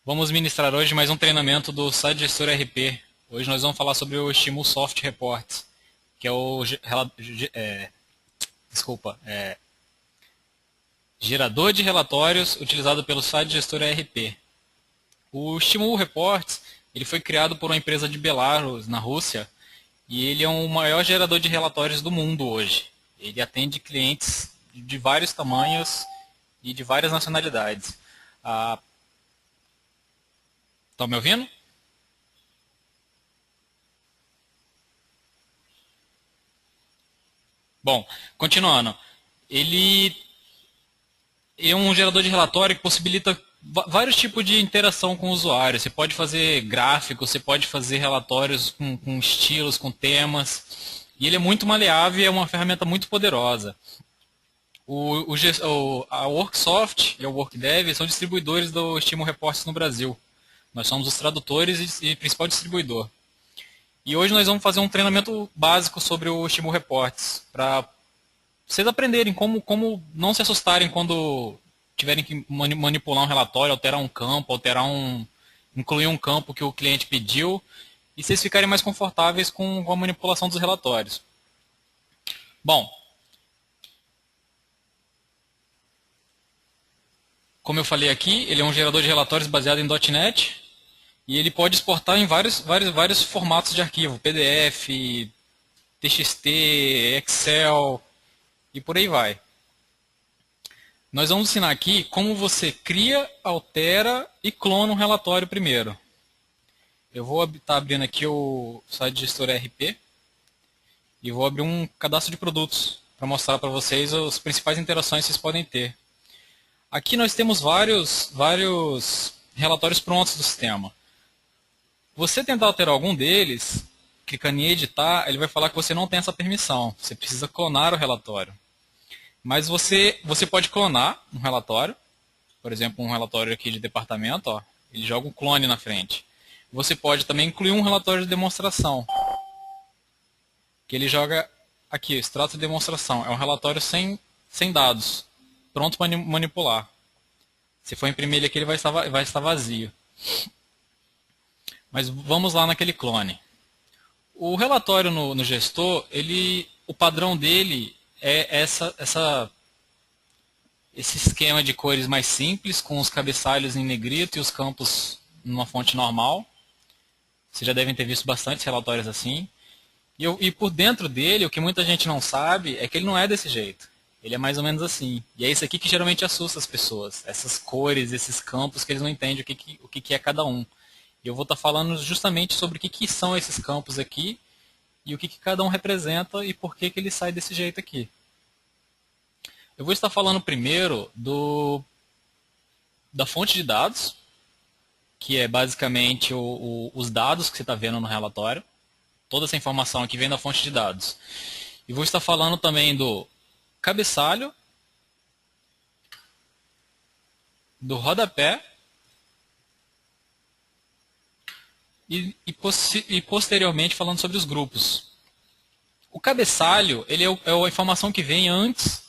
Vamos ministrar hoje mais um treinamento do Site Gestor RP. Hoje nós vamos falar sobre o Estimul Soft Reports, que é o gerador de relatórios utilizado pelo Site Gestor RP. O Estimul Reports ele foi criado por uma empresa de Belarus, na Rússia, e ele é o maior gerador de relatórios do mundo hoje. Ele atende clientes de vários tamanhos e de várias nacionalidades. Estão me ouvindo? Bom, continuando. Ele é um gerador de relatório que possibilita vários tipos de interação com o usuário. Você pode fazer gráficos, você pode fazer relatórios com estilos, com temas. E ele é muito maleável e é uma ferramenta muito poderosa. A Worksoft e a Workdev são distribuidores do Estimul Reports no Brasil. Nós somos os tradutores e principal distribuidor. E hoje nós vamos fazer um treinamento básico sobre o Estimul Reports, para vocês aprenderem como não se assustarem quando tiverem que manipular um relatório, alterar um campo, incluir um campo que o cliente pediu, e vocês ficarem mais confortáveis com a manipulação dos relatórios. Bom, como eu falei aqui, ele é um gerador de relatórios baseado em .NET, e ele pode exportar em vários formatos de arquivo, PDF, TXT, Excel e por aí vai. Nós vamos ensinar aqui como você cria, altera e clona um relatório primeiro. Eu vou estar abrindo aqui o site Gestor RP e vou abrir um cadastro de produtos para mostrar para vocês as principais interações que vocês podem ter. Aqui nós temos vários relatórios prontos do sistema. Você tentar alterar algum deles, clicando em editar, ele vai falar que você não tem essa permissão. Você precisa clonar o relatório. Mas você pode clonar um relatório. Por exemplo, um relatório aqui de departamento, ó, ele joga um clone na frente. Você pode também incluir um relatório de demonstração, que ele joga aqui, extrato de demonstração. É um relatório sem dados, pronto para manipular. Se for imprimir ele aqui, ele vai estar vazio. Mas vamos lá naquele clone. O relatório no gestor, o padrão dele é esse esquema de cores mais simples, com os cabeçalhos em negrito e os campos numa fonte normal. Vocês já devem ter visto bastante relatórios assim. E por dentro dele, o que muita gente não sabe é que ele não é desse jeito. Ele é mais ou menos assim. E é isso aqui que geralmente assusta as pessoas. Essas cores, esses campos que eles não entendem o que é cada um. E eu vou estar falando justamente sobre o que são esses campos aqui e o que cada um representa e por que ele sai desse jeito aqui. Eu vou estar falando primeiro da fonte de dados, que é basicamente os dados que você está vendo no relatório. Toda essa informação aqui vem da fonte de dados. E vou estar falando também do cabeçalho, do rodapé e posteriormente falando sobre os grupos. O cabeçalho ele é a informação que vem antes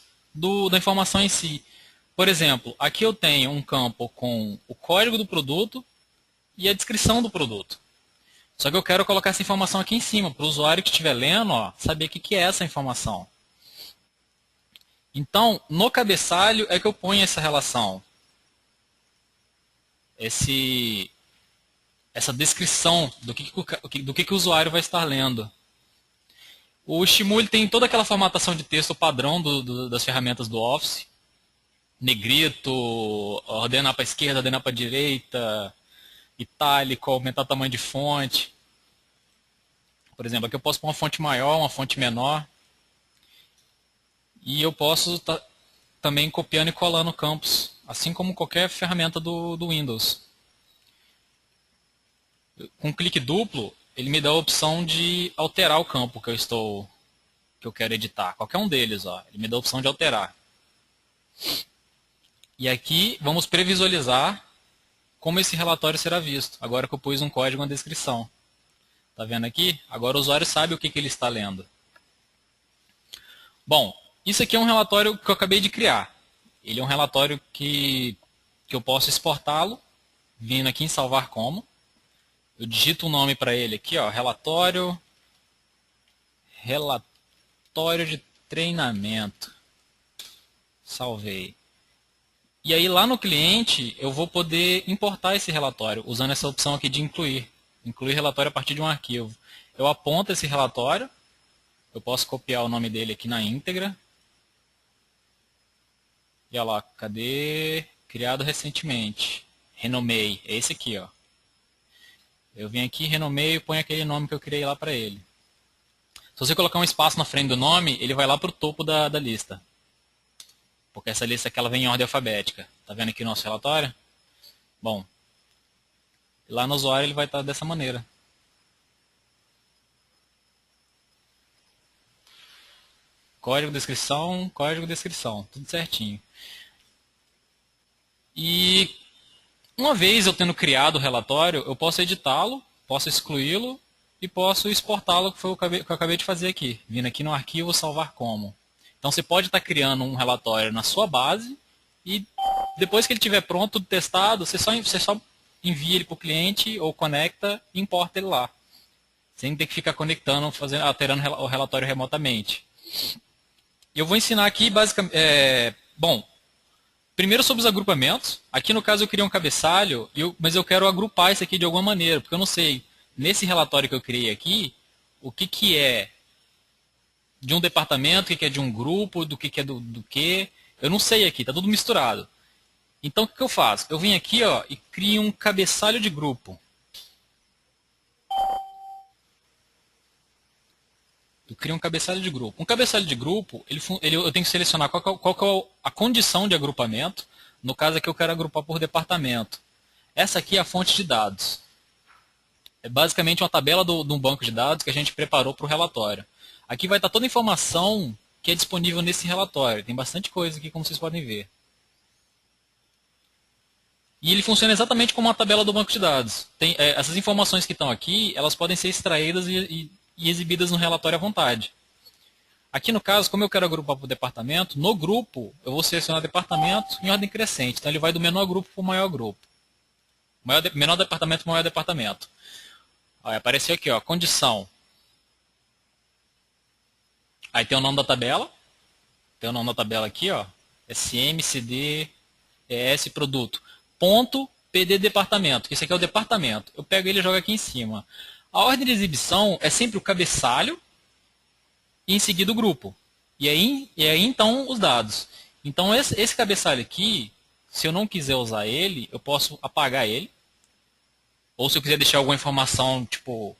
da informação em si. Por exemplo, aqui eu tenho um campo com o código do produto e a descrição do produto. Só que eu quero colocar essa informação aqui em cima, para o usuário que estiver lendo, saber o que é essa informação. Então, no cabeçalho é que eu ponho essa relação. Essa descrição do que o usuário vai estar lendo. O Estimul tem toda aquela formatação de texto padrão das ferramentas do Office. Negrito, ordenar para a esquerda, ordenar para a direita, itálico, aumentar o tamanho de fonte. Por exemplo, aqui eu posso pôr uma fonte maior, uma fonte menor. E eu posso estar também copiando e colando campos, assim como qualquer ferramenta do Windows. Com um clique duplo, ele me dá a opção de alterar o campo que eu quero editar. Qualquer um deles, ele me dá a opção de alterar. E aqui vamos previsualizar como esse relatório será visto, agora que eu pus um código na descrição. Está vendo aqui? Agora o usuário sabe o que ele está lendo. Bom, isso aqui é um relatório que eu acabei de criar. Ele é um relatório que eu posso exportá-lo vindo aqui em salvar como, eu digito um nome para ele aqui, ó, relatório de treinamento. Salvei. E aí lá no cliente eu vou poder importar esse relatório usando essa opção aqui de incluir. Incluir relatório a partir de um arquivo. Eu aponto esse relatório, eu posso copiar o nome dele aqui na íntegra. E olha lá, cadê? Criado recentemente. Renomei, é esse aqui, ó. Eu vim aqui, renomeio e ponho aquele nome que eu criei lá para ele. Se você colocar um espaço na frente do nome, ele vai lá para o topo da lista. Porque essa lista aqui ela vem em ordem alfabética. Tá vendo aqui o nosso relatório? Bom, lá no usuário ele vai estar dessa maneira. Código, descrição, tudo certinho. E uma vez eu tendo criado o relatório, eu posso editá-lo, posso excluí-lo e posso exportá-lo, que foi o que eu acabei de fazer aqui. Vindo aqui no arquivo, salvar como. Então você pode estar criando um relatório na sua base e depois que ele estiver pronto, testado, você só envia ele para o cliente ou conecta e importa ele lá. Sem ter que ficar conectando, alterando o relatório remotamente. Eu vou ensinar aqui basicamente. Bom, primeiro sobre os agrupamentos. Aqui no caso eu criei um cabeçalho, mas eu quero agrupar isso aqui de alguma maneira, porque eu não sei, nesse relatório que eu criei aqui, o que é de um departamento, o que é de um grupo, do que é do que. Eu não sei aqui, está tudo misturado. Então o que eu faço? Eu venho aqui ó, e crio um cabeçalho de grupo. Eu crio um cabeçalho de grupo. Um cabeçalho de grupo, eu tenho que selecionar qual que é a condição de agrupamento. No caso aqui eu quero agrupar por departamento. Essa aqui é a fonte de dados. É basicamente uma tabela de um banco de dados que a gente preparou para o relatório. Aqui vai estar toda a informação que é disponível nesse relatório. Tem bastante coisa aqui, como vocês podem ver. E ele funciona exatamente como uma tabela do banco de dados. Essas informações que estão aqui, elas podem ser extraídas e exibidas no relatório à vontade. Aqui no caso, como eu quero agrupar por departamento, no grupo eu vou selecionar departamento em ordem crescente. Então ele vai do menor grupo para o maior grupo. Menor departamento para o maior departamento. Aí apareceu aqui, ó, condição. Aí tem o nome da tabela. Tem o nome da tabela aqui, ó. SM, CD, ES, produto. Ponto, PD departamento. Que esse aqui é o departamento. Eu pego ele e jogo aqui em cima. A ordem de exibição é sempre o cabeçalho e em seguida o grupo. E aí então os dados. Então esse cabeçalho aqui, se eu não quiser usar ele, eu posso apagar ele. Ou se eu quiser deixar alguma informação, tipo,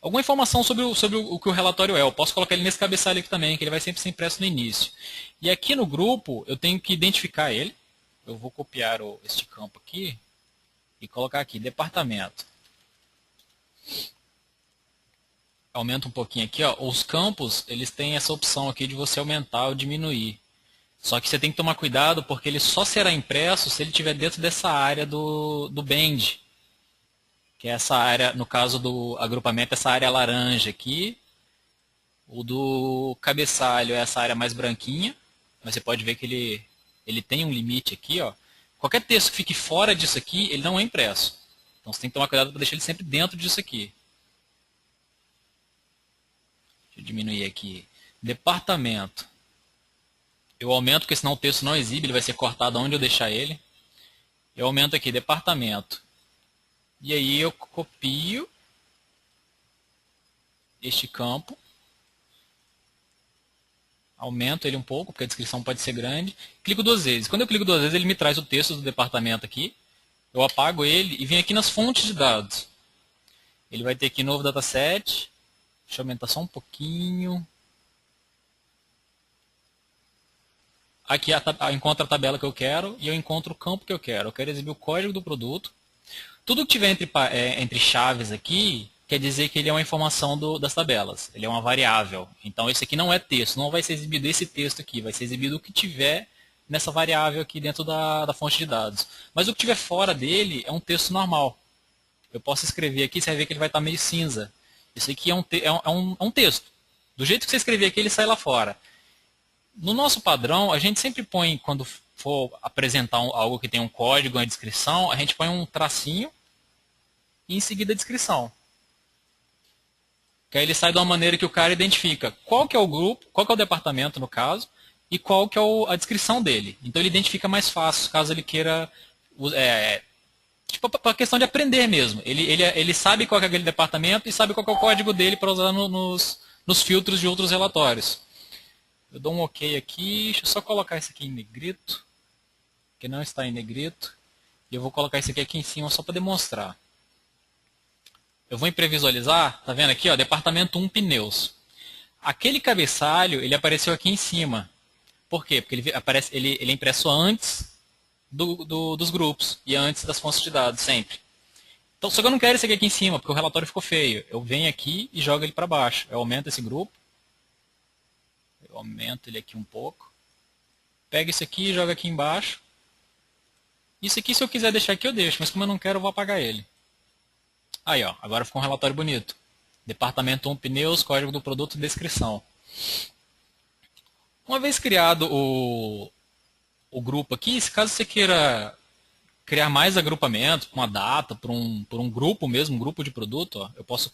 alguma informação sobre o que o relatório é. Eu posso colocar ele nesse cabeçalho aqui também, que ele vai sempre ser impresso no início. E aqui no grupo, eu tenho que identificar ele. Eu vou copiar este campo aqui e colocar aqui, departamento. Aumenta um pouquinho aqui, ó. Os campos, eles têm essa opção aqui de você aumentar ou diminuir. Só que você tem que tomar cuidado porque ele só será impresso se ele estiver dentro dessa área do band. Que é essa área, no caso do agrupamento, essa área laranja aqui. O do cabeçalho é essa área mais branquinha. Mas você pode ver que ele tem um limite aqui, ó. Qualquer texto que fique fora disso aqui, ele não é impresso. Então você tem que tomar cuidado para deixar ele sempre dentro disso aqui. Deixa eu diminuir aqui. Departamento. Eu aumento, porque senão o texto não exibe, ele vai ser cortado onde eu deixar ele. Eu aumento aqui, departamento. E aí eu copio este campo. Aumento ele um pouco, porque a descrição pode ser grande. Clico duas vezes. Quando eu clico duas vezes, ele me traz o texto do departamento aqui. Eu apago ele e venho aqui nas fontes de dados. Ele vai ter aqui novo dataset. Deixa eu aumentar só um pouquinho. Aqui encontro a tabela que eu quero e eu encontro o campo que eu quero. Eu quero exibir o código do produto. Tudo que tiver entre chaves aqui, quer dizer que ele é uma informação das tabelas. Ele é uma variável. Então esse aqui não é texto, não vai ser exibido esse texto aqui, vai ser exibido o que tiver nessa variável aqui dentro da fonte de dados. Mas o que tiver fora dele é um texto normal. Eu posso escrever aqui, você vai ver que ele vai estar meio cinza. Isso aqui é um texto. Do jeito que você escrever aqui, ele sai lá fora. No nosso padrão, a gente sempre põe, quando for apresentar algo que tem um código, uma descrição, a gente põe um tracinho e em seguida a descrição. Que aí ele sai de uma maneira que o cara identifica qual que é o grupo, qual que é o departamento no caso, e qual que é a descrição dele. Então ele identifica mais fácil, caso ele queira, tipo, para questão de aprender mesmo. Ele sabe qual que é aquele departamento e sabe qual que é o código dele para usar nos filtros de outros relatórios. Eu dou um OK aqui, deixa eu só colocar isso aqui em negrito, que não está em negrito, e eu vou colocar isso aqui em cima só para demonstrar. Eu vou em previsualizar, tá vendo aqui, ó, departamento 1 pneus. Aquele cabeçalho, ele apareceu aqui em cima. Por quê? Porque ele é impresso antes dos grupos e antes das fontes de dados, sempre. Então, só que eu não quero esse aqui em cima, porque o relatório ficou feio. Eu venho aqui e jogo ele para baixo. Eu aumento esse grupo. Eu aumento ele aqui um pouco. Pego isso aqui e jogo aqui embaixo. Isso aqui, se eu quiser deixar aqui, eu deixo. Mas como eu não quero, eu vou apagar ele. Aí, ó, agora ficou um relatório bonito. Departamento 1 pneus, código do produto, descrição. Uma vez criado o grupo aqui, se caso você queira criar mais agrupamento, uma data, por um grupo mesmo, um grupo de produto, ó, eu posso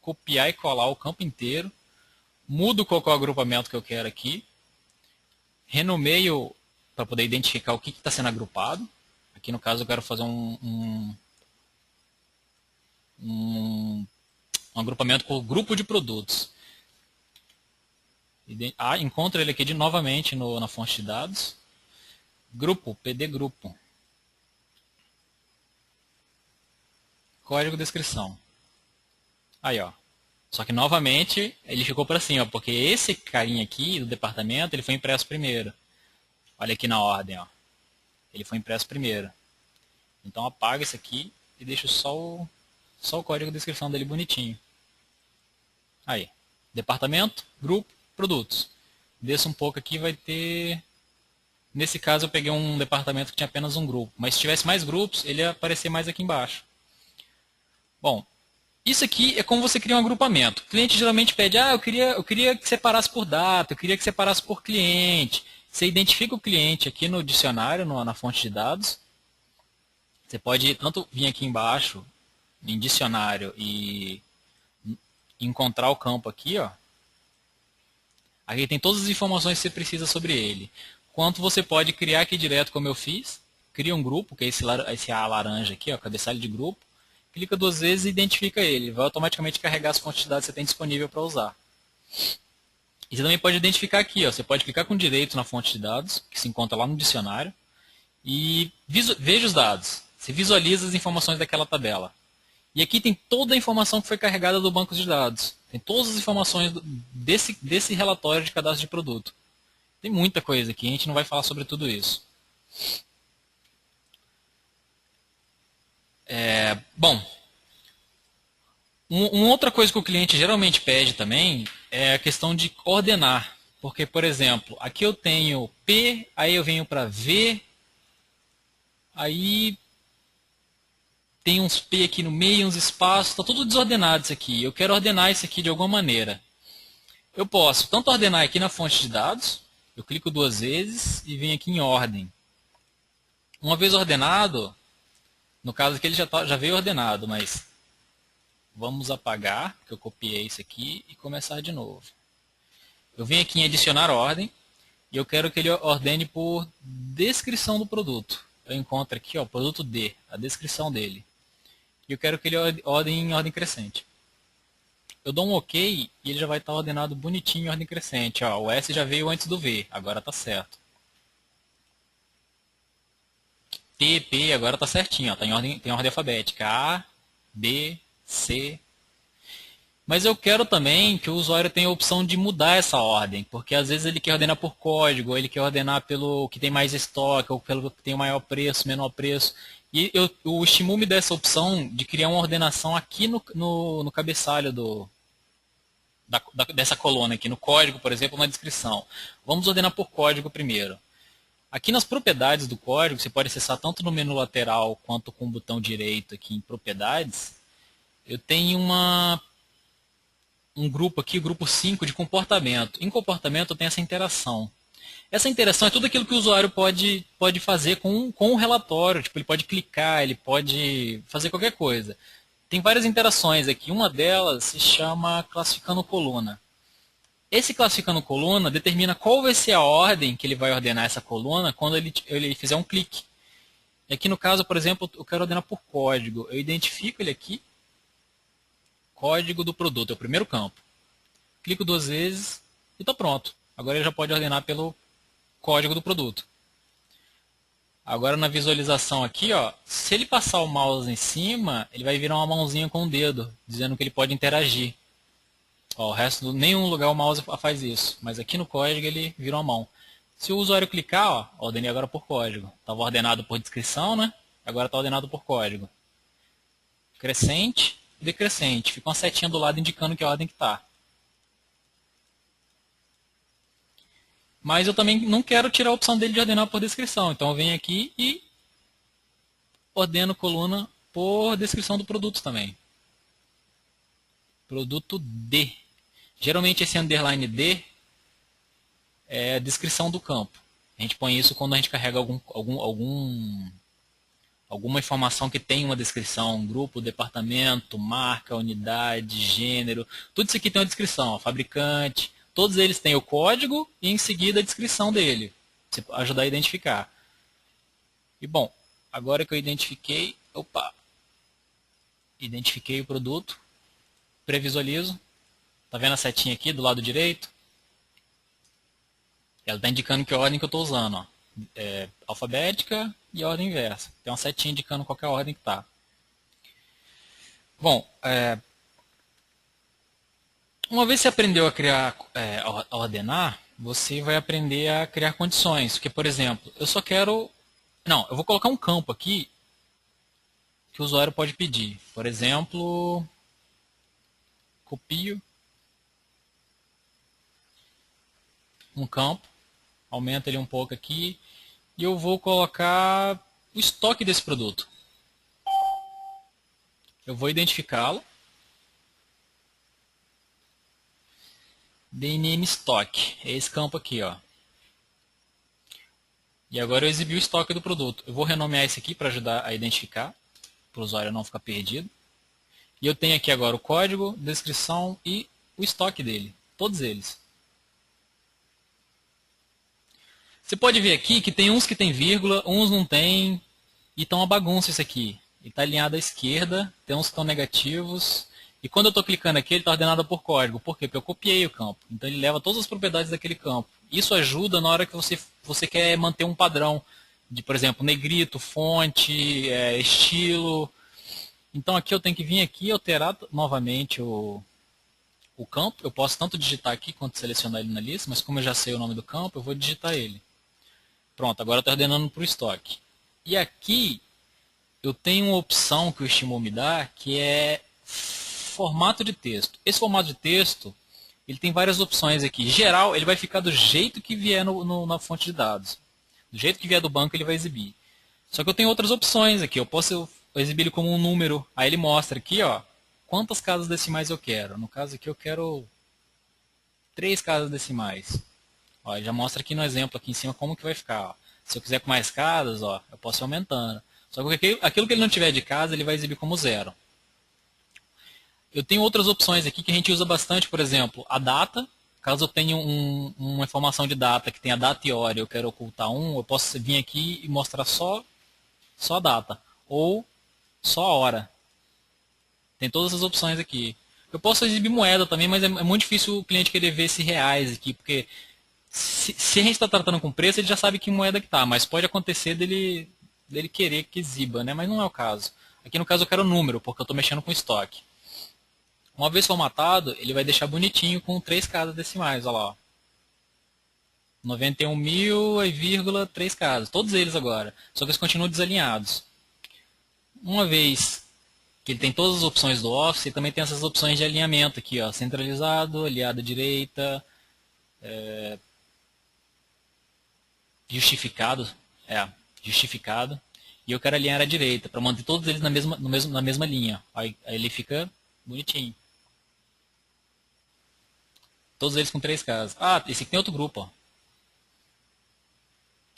copiar e colar o campo inteiro, mudo qual é o agrupamento que eu quero aqui, renomeio para poder identificar o que está sendo agrupado. Aqui no caso eu quero fazer um agrupamento por grupo de produtos. Encontro ele aqui novamente na fonte de dados. Grupo, PD grupo. Código descrição. Aí, ó. Só que novamente ele ficou para cima, porque esse carinha aqui do departamento, ele foi impresso primeiro. Olha aqui na ordem, ó. Ele foi impresso primeiro. Então apaga isso aqui e deixa só o código de descrição dele bonitinho. Aí. Departamento, grupo, produtos. Desça um pouco aqui, vai ter... Nesse caso eu peguei um departamento que tinha apenas um grupo. Mas se tivesse mais grupos, ele ia aparecer mais aqui embaixo. Bom, isso aqui é como você cria um agrupamento. O cliente geralmente pede, eu queria que separasse por data, eu queria que separasse por cliente. Você identifica o cliente aqui no dicionário, na fonte de dados. Você pode tanto vir aqui embaixo, em dicionário, e encontrar o campo aqui, ó. Aqui tem todas as informações que você precisa sobre ele. Quanto você pode criar aqui direto, como eu fiz. Cria um grupo, que é esse A laranja aqui, ó, cabeçalho de grupo. Clica 2 vezes e identifica ele. Vai automaticamente carregar as fontes de dados que você tem disponível para usar. E você também pode identificar aqui, ó, você pode clicar com direito na fonte de dados, que se encontra lá no dicionário, e veja os dados. Você visualiza as informações daquela tabela. E aqui tem toda a informação que foi carregada do banco de dados. Tem todas as informações desse relatório de cadastro de produto. Tem muita coisa aqui, a gente não vai falar sobre tudo isso. Bom, uma outra coisa que o cliente geralmente pede também é a questão de ordenar. Porque, por exemplo, aqui eu tenho P, aí eu venho para V, aí tem uns P aqui no meio, uns espaços, está tudo desordenado isso aqui. Eu quero ordenar isso aqui de alguma maneira. Eu posso tanto ordenar aqui na fonte de dados, eu clico 2 vezes e venho aqui em ordem. Uma vez ordenado, no caso aqui ele já veio ordenado, mas vamos apagar, porque eu copiei isso aqui, e começar de novo. Eu venho aqui em adicionar ordem, e eu quero que ele ordene por descrição do produto. Eu encontro aqui, ó, produto D, a descrição dele. E eu quero que ele ordene em ordem crescente. Eu dou um OK e ele já vai estar ordenado bonitinho em ordem crescente. Ó, o S já veio antes do V, agora está certo. T, P, agora está certinho, está tem ordem alfabética. A, B, C. Mas eu quero também que o usuário tenha a opção de mudar essa ordem, porque às vezes ele quer ordenar por código, ou ele quer ordenar pelo que tem mais estoque, ou pelo que tem o maior preço, menor preço. E o Estimu me dá essa opção de criar uma ordenação aqui no cabeçalho dessa coluna aqui, no código, por exemplo, na descrição. Vamos ordenar por código primeiro. Aqui nas propriedades do código, você pode acessar tanto no menu lateral quanto com o botão direito aqui em propriedades. Eu tenho um grupo aqui, grupo 5 de comportamento. Em comportamento eu tenho essa interação. Essa interação é tudo aquilo que o usuário pode fazer com o relatório. Tipo, ele pode clicar, ele pode fazer qualquer coisa. Tem várias interações aqui. Uma delas se chama classificando coluna. Esse classificando coluna determina qual vai ser a ordem que ele vai ordenar essa coluna quando ele fizer um clique. E aqui no caso, por exemplo, eu quero ordenar por código. Eu identifico ele aqui, código do produto, é o primeiro campo. Clico 2 vezes e está pronto. Agora ele já pode ordenar pelo código do produto. Agora na visualização aqui, ó, se ele passar o mouse em cima, ele vai virar uma mãozinha com o dedo, dizendo que ele pode interagir. Ó, o resto, nenhum lugar o mouse faz isso, mas aqui no código ele vira uma mão. Se o usuário clicar, ó, ordenei agora por código. Estava ordenado por descrição, né? Agora está ordenado por código. Crescente, decrescente. Fica uma setinha do lado indicando que ordem que está. Mas eu também não quero tirar a opção dele de ordenar por descrição. Então eu venho aqui e ordeno coluna por descrição do produto também. Produto D. Geralmente esse underline D é a descrição do campo. A gente põe isso quando a gente carrega alguma informação que tem uma descrição, grupo, departamento, marca, unidade, gênero, tudo isso aqui tem uma descrição, ó, fabricante, todos eles têm o código e em seguida a descrição dele, para ajudar a identificar. E bom, agora que eu identifiquei o produto, previsualizo, tá vendo a setinha aqui do lado direito? Ela está indicando que ordem que eu estou usando, ó. Alfabética e ordem inversa. Tem uma setinha indicando qual é a ordem que está. Bom, uma vez que você aprendeu a criar, a ordenar, você vai aprender a criar condições. Porque, por exemplo, eu só quero... Não, eu vou colocar um campo aqui que o usuário pode pedir. Por exemplo, copio um campo, aumento ele um pouco aqui, e eu vou colocar o estoque desse produto. Eu vou identificá-lo. DNM Stock, é esse campo aqui, ó. E agora eu exibi o estoque do produto. Eu vou renomear esse aqui para ajudar a identificar, para o usuário não ficar perdido. E eu tenho aqui agora o código, descrição e o estoque dele, todos eles. Você pode ver aqui que tem uns que tem vírgula, uns não tem, e tá uma bagunça isso aqui. Ele está alinhado à esquerda, tem uns que estão negativos, e quando eu estou clicando aqui ele está ordenado por código. Por quê? Porque eu copiei o campo, então ele leva todas as propriedades daquele campo. Isso ajuda na hora que você quer manter um padrão, de, por exemplo, negrito, fonte, estilo. Então aqui eu tenho que vir aqui e alterar novamente o campo. Eu posso tanto digitar aqui quanto selecionar ele na lista, mas como eu já sei o nome do campo, eu vou digitar ele. Pronto, agora está ordenando para o estoque. E aqui eu tenho uma opção que o Estimou me dá, que é formato de texto. Esse formato de texto, ele tem várias opções aqui. Em geral, ele vai ficar do jeito que vier na fonte de dados. Do jeito que vier do banco, ele vai exibir. Só que eu tenho outras opções aqui. Eu posso exibir ele como um número. Aí ele mostra aqui, ó, quantas casas decimais eu quero. No caso aqui eu quero 3 casas decimais. Ó, já mostra aqui no exemplo aqui em cima como que vai ficar. Ó. Se eu quiser com mais casas, ó, eu posso ir aumentando. Só que aquilo que ele não tiver de casa, ele vai exibir como 0. Eu tenho outras opções aqui que a gente usa bastante, por exemplo, a data. Caso eu tenha uma informação de data que tenha data e hora e eu quero ocultar eu posso vir aqui e mostrar só a data. Ou só a hora. Tem todas essas opções aqui. Eu posso exibir moeda também, mas é muito difícil o cliente querer ver esse reais aqui, porque se a gente está tratando com preço, ele já sabe que moeda que está, mas pode acontecer dele querer que exiba, né? Mas não é o caso. Aqui no caso eu quero número, porque eu estou mexendo com estoque. Uma vez formatado, ele vai deixar bonitinho com 3 casas decimais, olha lá. 91.000 e vírgula 3 casas, todos eles agora, só que eles continuam desalinhados. Uma vez que ele tem todas as opções do Office, ele também tem essas opções de alinhamento aqui, ó, centralizado, aliado à direita, justificado, justificado, e eu quero alinhar à direita, para manter todos eles na mesma linha. Aí ele fica bonitinho. Todos eles com 3 casas. Ah, esse aqui tem outro grupo, ó.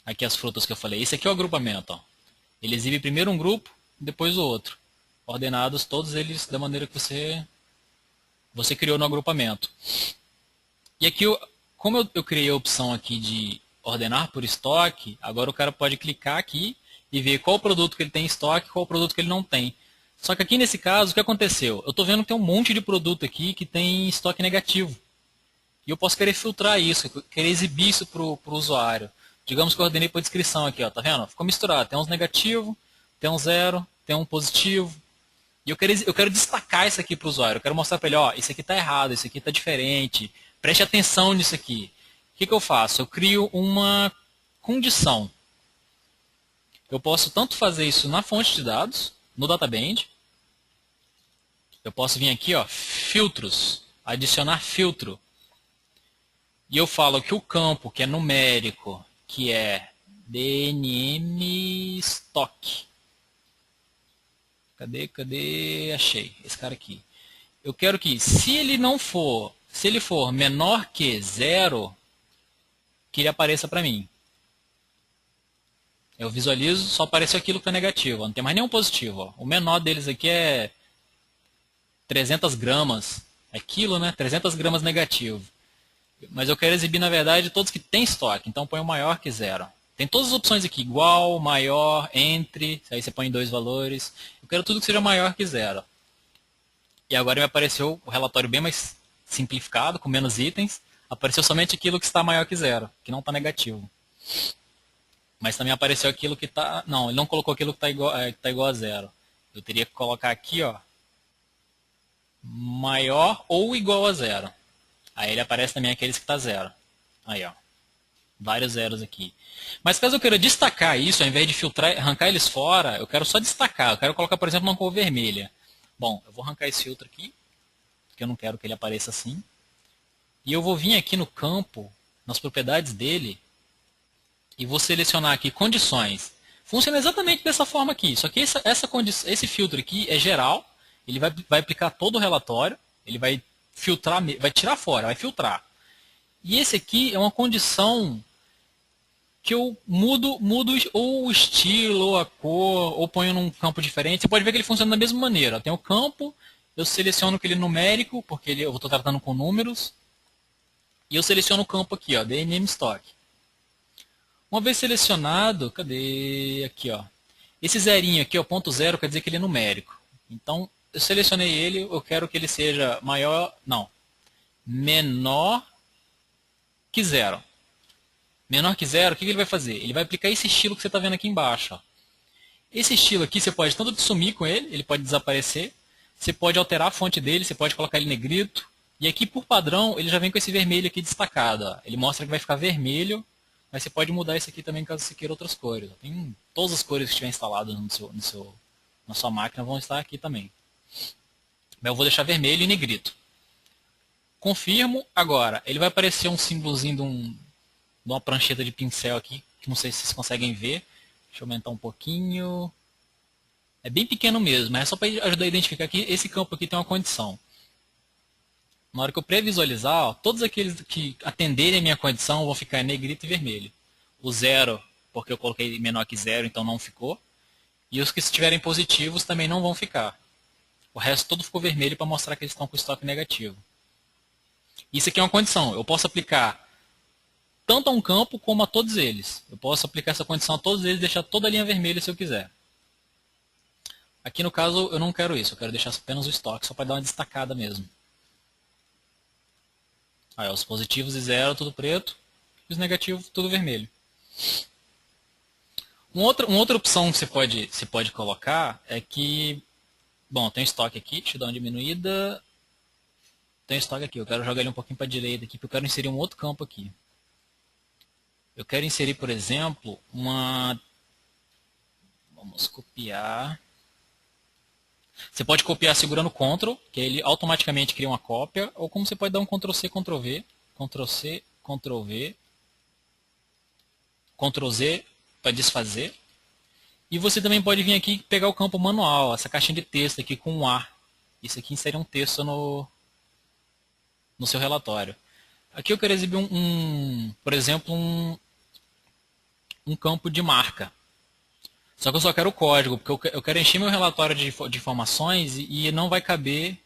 Aqui as frutas que eu falei. Esse aqui é o agrupamento. Ó. Ele exibe primeiro um grupo, depois o outro. Ordenados todos eles da maneira que você criou no agrupamento. E aqui, como eu criei a opção aqui de ordenar por estoque, agora o cara pode clicar aqui e ver qual produto que ele tem em estoque e qual produto que ele não tem. Só que aqui nesse caso, o que aconteceu? Eu estou vendo que tem um monte de produto aqui que tem estoque negativo. E eu posso querer filtrar isso, querer exibir isso para o usuário. Digamos que eu ordenei por descrição aqui, ó, tá vendo? Ficou misturado. Tem uns negativos, tem um zero, tem um positivo. E eu quero destacar isso aqui para o usuário. Eu quero mostrar para ele, ó, isso aqui está errado, isso aqui está diferente. Preste atenção nisso aqui. O que eu faço? Eu crio uma condição. Eu posso tanto fazer isso na fonte de dados, no databand. Eu posso vir aqui, ó, filtros, adicionar filtro. E eu falo que o campo que é numérico, que é DNM stock. Cadê? Achei. Esse cara aqui. Eu quero que, se ele for menor que zero, que ele apareça para mim. Eu visualizo, só apareceu aquilo que é negativo. Não tem mais nenhum positivo. Ó. O menor deles aqui é 300 gramas. É quilo, né? 300 gramas negativo. Mas eu quero exibir, na verdade, todos que tem estoque. Então põe o maior que zero. Tem todas as opções aqui. Igual, maior, entre. Aí você põe dois valores. Eu quero tudo que seja maior que zero. E agora me apareceu o relatório bem mais simplificado, com menos itens. Apareceu somente aquilo que está maior que zero, que não está negativo. Mas também apareceu aquilo que está... Não, ele não colocou aquilo que está igual a zero. Eu teria que colocar aqui, ó, maior ou igual a zero. Aí ele aparece também aqueles que está zero. Aí, ó. Vários zeros aqui. Mas caso eu queira destacar isso, ao invés de filtrar, arrancar eles fora, eu quero só destacar. Eu quero colocar, por exemplo, uma cor vermelha. Bom, eu vou arrancar esse filtro aqui, porque eu não quero que ele apareça assim. E eu vou vir aqui no campo, nas propriedades dele, e vou selecionar aqui condições. Funciona exatamente dessa forma aqui, só que esse filtro aqui é geral, ele vai aplicar todo o relatório, ele vai filtrar, vai tirar fora, vai filtrar. E esse aqui é uma condição que eu mudo ou o estilo, ou a cor, ou ponho num campo diferente. Você pode ver que ele funciona da mesma maneira. Tem o campo, eu seleciono aquele numérico, porque eu estou tratando com números, e eu seleciono o campo aqui, ó, DNM Stock. Uma vez selecionado, cadê? Aqui, ó. Esse zerinho aqui, ó, ponto zero, quer dizer que ele é numérico. Então, eu selecionei ele, eu quero que ele seja maior, não, menor que zero. Menor que zero, o que ele vai fazer? Ele vai aplicar esse estilo que você está vendo aqui embaixo. Ó. Esse estilo aqui, você pode tanto sumir com ele, ele pode desaparecer, você pode alterar a fonte dele, você pode colocar ele negrito, e aqui por padrão ele já vem com esse vermelho aqui destacado. Ó. Ele mostra que vai ficar vermelho, mas você pode mudar isso aqui também caso você queira outras cores. Ó. Tem todas as cores que estiver instaladas na sua máquina vão estar aqui também. Mas eu vou deixar vermelho e negrito. Confirmo, agora ele vai aparecer um símbolozinho de uma prancheta de pincel aqui, que não sei se vocês conseguem ver. Deixa eu aumentar um pouquinho. É bem pequeno mesmo, mas é só para ajudar a identificar que esse campo aqui tem uma condição. Na hora que eu previsualizar, ó, todos aqueles que atenderem a minha condição vão ficar em negrito e vermelho. O zero, porque eu coloquei menor que zero, então não ficou. E os que estiverem positivos também não vão ficar. O resto todo ficou vermelho para mostrar que eles estão com estoque negativo. Isso aqui é uma condição. Eu posso aplicar tanto a um campo como a todos eles. Eu posso aplicar essa condição a todos eles e deixar toda a linha vermelha se eu quiser. Aqui no caso eu não quero isso, eu quero deixar apenas o estoque, só para dar uma destacada mesmo. Aí os positivos e zero tudo preto, e os negativos tudo vermelho. Uma outra opção que você pode colocar é que, bom, tem estoque aqui, deixa eu dar uma diminuída. Tem estoque aqui, eu quero jogar ele um pouquinho para a direita aqui, porque eu quero inserir um outro campo aqui. Eu quero inserir, por exemplo, vamos copiar. Você pode copiar segurando Ctrl, que ele automaticamente cria uma cópia, ou como você pode dar um Ctrl+C, Ctrl+V, Ctrl+C, Ctrl+V, Ctrl+Z para desfazer. E você também pode vir aqui e pegar o campo manual, essa caixinha de texto aqui com um A. Isso aqui insere um texto no seu relatório. Aqui eu quero exibir por exemplo, um campo de marca. Só que eu só quero o código, porque eu quero encher meu relatório de informações e não vai caber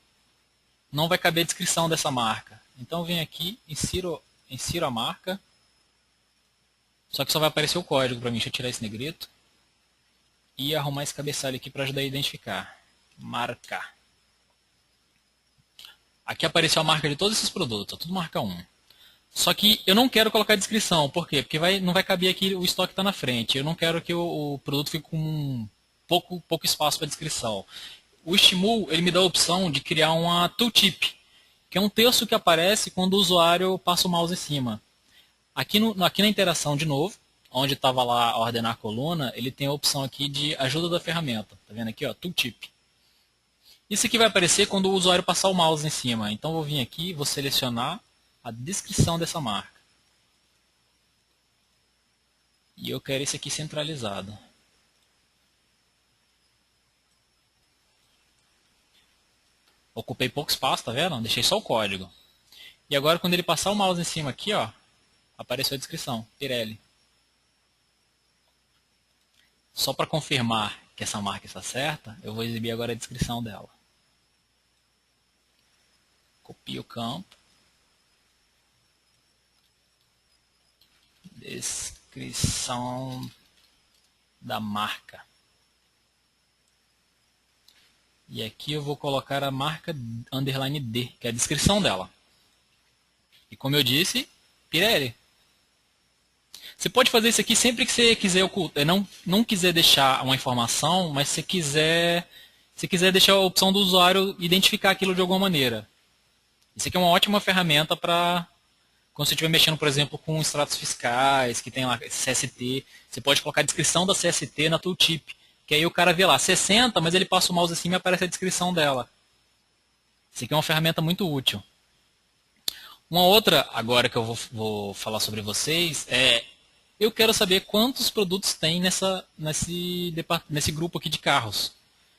a descrição dessa marca. Então eu venho aqui, insiro a marca, só que só vai aparecer o código para mim. Deixa eu tirar esse negrito e arrumar esse cabeçalho aqui para ajudar a identificar. Marca. Aqui apareceu a marca de todos esses produtos, tudo marca 1. Só que eu não quero colocar descrição, por quê? Porque não vai caber aqui, o estoque está na frente. Eu não quero que o produto fique com pouco espaço para descrição. O Estimul, ele me dá a opção de criar uma tooltip, que é um texto que aparece quando o usuário passa o mouse em cima. Aqui na interação, de novo, onde estava lá ordenar coluna, ele tem a opção aqui de ajuda da ferramenta. Tá vendo aqui, ó, tooltip. Isso aqui vai aparecer quando o usuário passar o mouse em cima. Então vou vir aqui, vou selecionar a descrição dessa marca. E eu quero esse aqui centralizado. Ocupei pouco espaço, tá vendo? Deixei só o código. E agora quando ele passar o mouse em cima aqui, ó, apareceu a descrição, Pirelli. Só para confirmar que essa marca está certa, eu vou exibir agora a descrição dela. Copio o campo. Descrição da marca. E aqui eu vou colocar a marca underline D, que é a descrição dela. E como eu disse, Pirelli. Você pode fazer isso aqui sempre que você quiser ocultar, não quiser deixar uma informação, mas se quiser deixar a opção do usuário identificar aquilo de alguma maneira. Isso aqui é uma ótima ferramenta para quando você estiver mexendo, por exemplo, com extratos fiscais, que tem lá CST, você pode colocar a descrição da CST na tooltip, que aí o cara vê lá 60, mas ele passa o mouse assim e aparece a descrição dela. Isso aqui é uma ferramenta muito útil. Uma outra, agora que eu vou falar sobre vocês, eu quero saber quantos produtos tem nesse grupo aqui de carros.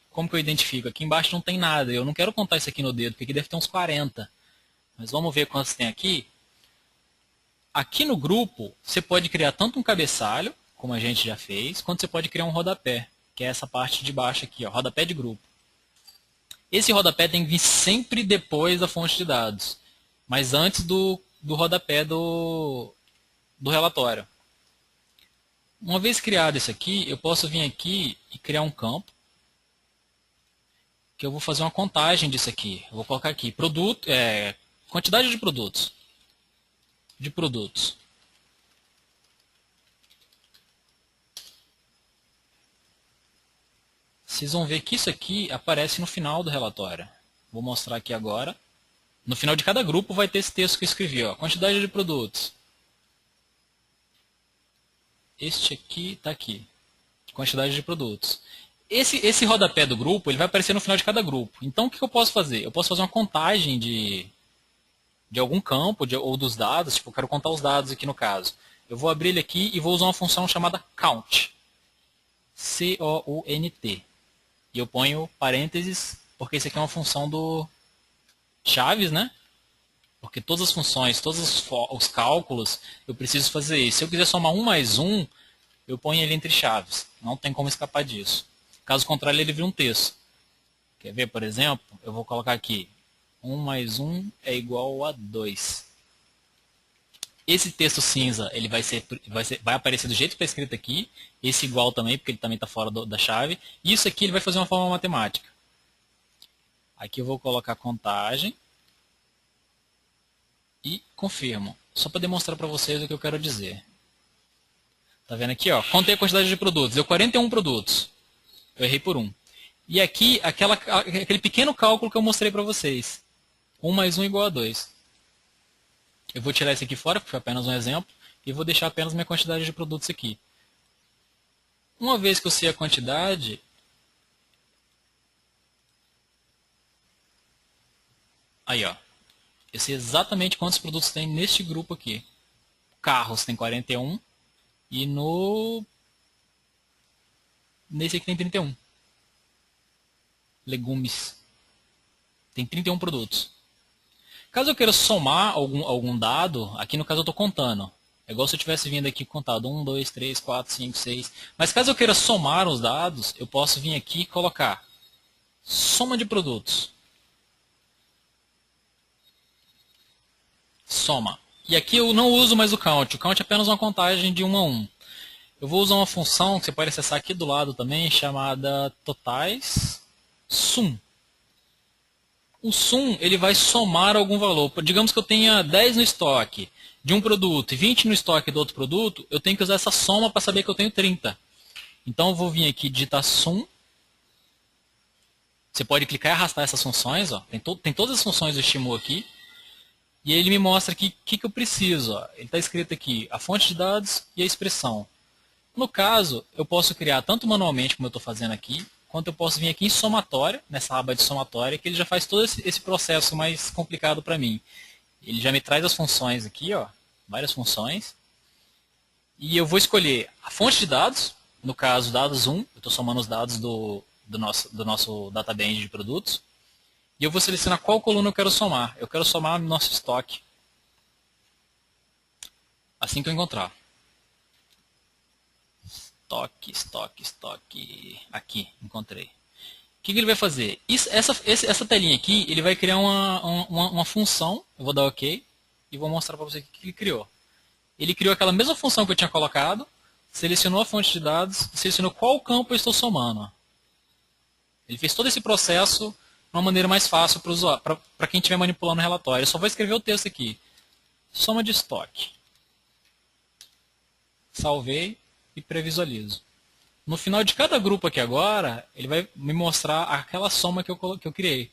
Como que eu identifico? Aqui embaixo não tem nada, eu não quero contar isso aqui no dedo, porque aqui deve ter uns 40. Mas vamos ver quantos tem aqui. Aqui no grupo, você pode criar tanto um cabeçalho, como a gente já fez, quanto você pode criar um rodapé, que é essa parte de baixo aqui, ó, rodapé de grupo. Esse rodapé tem que vir sempre depois da fonte de dados, mas antes do rodapé do relatório. Uma vez criado isso aqui, eu posso vir aqui e criar um campo, que eu vou fazer uma contagem disso aqui. Eu vou colocar aqui, quantidade de produtos. Vocês vão ver que isso aqui aparece no final do relatório. Vou mostrar aqui agora. No final de cada grupo vai ter esse texto que eu escrevi, ó, quantidade de produtos. Este aqui está aqui, quantidade de produtos. Esse rodapé do grupo ele vai aparecer no final de cada grupo. Então o que eu posso fazer? Eu posso fazer uma contagem de algum campo ou dos dados, tipo, eu quero contar os dados aqui no caso. Eu vou abrir ele aqui e vou usar uma função chamada count. C-O-U-N-T. E eu ponho parênteses, porque isso aqui é uma função do chaves, né? Porque todas as funções, todos os cálculos, eu preciso fazer isso. Se eu quiser somar 1 mais 1, eu ponho ele entre chaves. Não tem como escapar disso. Caso contrário, ele vira um texto. Quer ver, por exemplo? Eu vou colocar aqui. 1 mais 1 é igual a 2. Esse texto cinza ele vai aparecer do jeito que está escrito aqui. Esse igual também, porque ele também está fora da chave. E isso aqui ele vai fazer uma forma matemática. Aqui eu vou colocar contagem. E confirmo. Só para demonstrar para vocês o que eu quero dizer. Tá vendo aqui, ó? Contei a quantidade de produtos. Deu 41 produtos. Eu errei por 1. E aqui, aquele pequeno cálculo que eu mostrei para vocês. 1 mais 1 igual a 2. Eu vou tirar esse aqui fora, porque foi apenas um exemplo. E vou deixar apenas minha quantidade de produtos aqui. Uma vez que eu sei a quantidade... Aí, ó. Eu sei exatamente quantos produtos tem neste grupo aqui. Carros tem 41. E nesse aqui tem 31. Legumes. Tem 31 produtos. Caso eu queira somar algum dado, aqui no caso eu estou contando. É igual se eu tivesse vindo aqui contado 1, 2, 3, 4, 5, 6. Mas caso eu queira somar os dados, eu posso vir aqui e colocar soma de produtos. Soma. E aqui eu não uso mais o count. O count é apenas uma contagem de 1 a 1. Eu vou usar uma função que você pode acessar aqui do lado também, chamada totais sum. O sum ele vai somar algum valor. Digamos que eu tenha 10 no estoque de um produto e 20 no estoque do outro produto, eu tenho que usar essa soma para saber que eu tenho 30. Então eu vou vir aqui digitar sum. Você pode clicar e arrastar essas funções. Ó. Tem todas as funções do Estimu aqui. E ele me mostra aqui o que eu preciso. Ó. Ele está escrito aqui a fonte de dados e a expressão. No caso, eu posso criar tanto manualmente, como eu estou fazendo aqui, quanto eu posso vir aqui em somatória, nessa aba de somatória, que ele já faz todo esse processo mais complicado para mim. Ele já me traz as funções aqui, ó, várias funções. E eu vou escolher a fonte de dados, no caso, dados 1, eu estou somando os dados do nosso database de produtos. E eu vou selecionar qual coluna eu quero somar. Eu quero somar nosso estoque. Assim que eu encontrar. Estoque. Aqui, encontrei. O que ele vai fazer? Essa telinha aqui, ele vai criar uma função. Eu vou dar OK e vou mostrar para você o que ele criou. Ele criou aquela mesma função que eu tinha colocado, selecionou a fonte de dados e selecionou qual campo eu estou somando. Ele fez todo esse processo de uma maneira mais fácil para quem estiver manipulando o relatório. Eu só vou escrever o texto aqui. Soma de estoque. Salvei e previsualizo. No final de cada grupo aqui agora, ele vai me mostrar aquela soma que eu criei.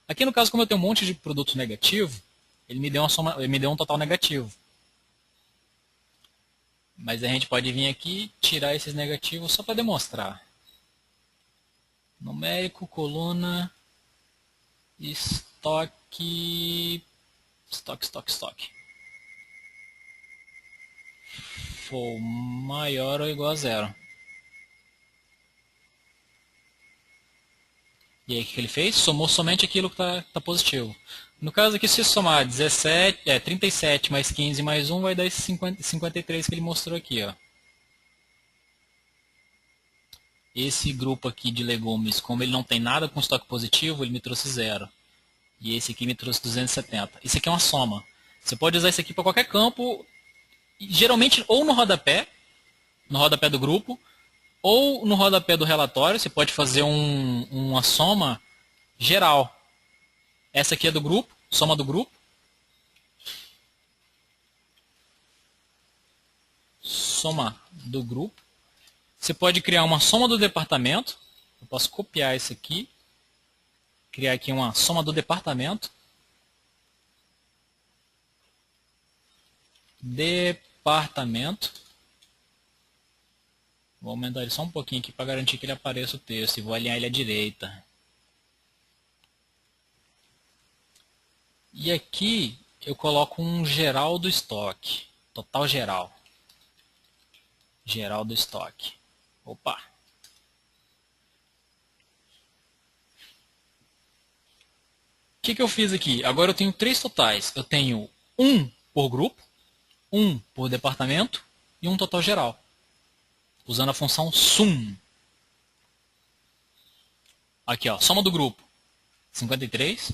Aqui no caso, como eu tenho um monte de produto negativo, ele me deu um total negativo. Mas a gente pode vir aqui e tirar esses negativos só para demonstrar. Numérico, coluna, estoque. For maior ou igual a zero. E aí o que ele fez? Somou somente aquilo que está positivo. No caso aqui, se somar 37 mais 15 mais 1, vai dar esse 53 que ele mostrou aqui. Ó. Esse grupo aqui de legumes, como ele não tem nada com estoque positivo, ele me trouxe 0. E esse aqui me trouxe 270. Isso aqui é uma soma. Você pode usar isso aqui para qualquer campo, geralmente ou no rodapé do grupo, ou no rodapé do relatório. Você pode fazer uma soma geral. Essa aqui é do grupo, soma do grupo. Soma do grupo. Você pode criar uma soma do departamento. Eu posso copiar isso aqui. Criar aqui uma soma do departamento. Departamento. Vou aumentar ele só um pouquinho aqui para garantir que ele apareça o texto. E vou alinhar ele à direita. E aqui eu coloco um geral do estoque. Total geral. Geral do estoque. Opa! O que eu fiz aqui? Agora eu tenho 3 totais. Eu tenho 1 por grupo, 1 por departamento e um total geral. Usando a função sum. Aqui, ó, soma do grupo 53,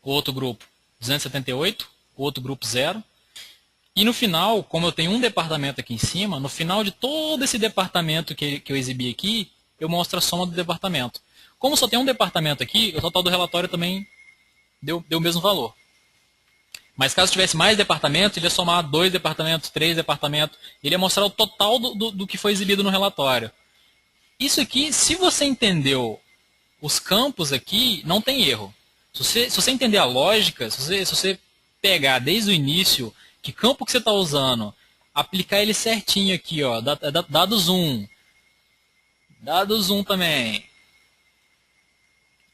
o outro grupo 278, o outro grupo 0. E no final, como eu tenho um departamento aqui em cima, no final de todo esse departamento que eu exibi aqui, eu mostro a soma do departamento. Como só tem um departamento aqui, o total do relatório também deu o mesmo valor. Mas caso tivesse mais departamentos, ele ia somar 2 departamentos, 3 departamentos. Ele ia mostrar o total do que foi exibido no relatório. Isso aqui, se você entendeu os campos aqui, não tem erro. Se você entender a lógica, se você pegar desde o início que campo que você está usando, aplicar ele certinho aqui, ó, dados 1, dados 1 também,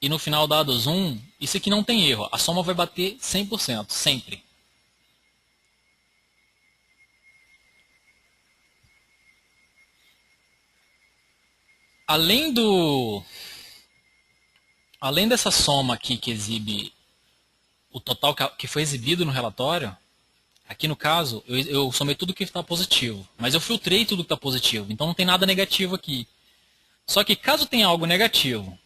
e no final dados 1, isso aqui não tem erro. A soma vai bater 100%, sempre. Além dessa soma aqui que exibe o total que foi exibido no relatório, Aqui no caso, eu somei tudo que está positivo, mas eu filtrei tudo que está positivo, então não tem nada negativo aqui. Só que caso tenha algo negativo,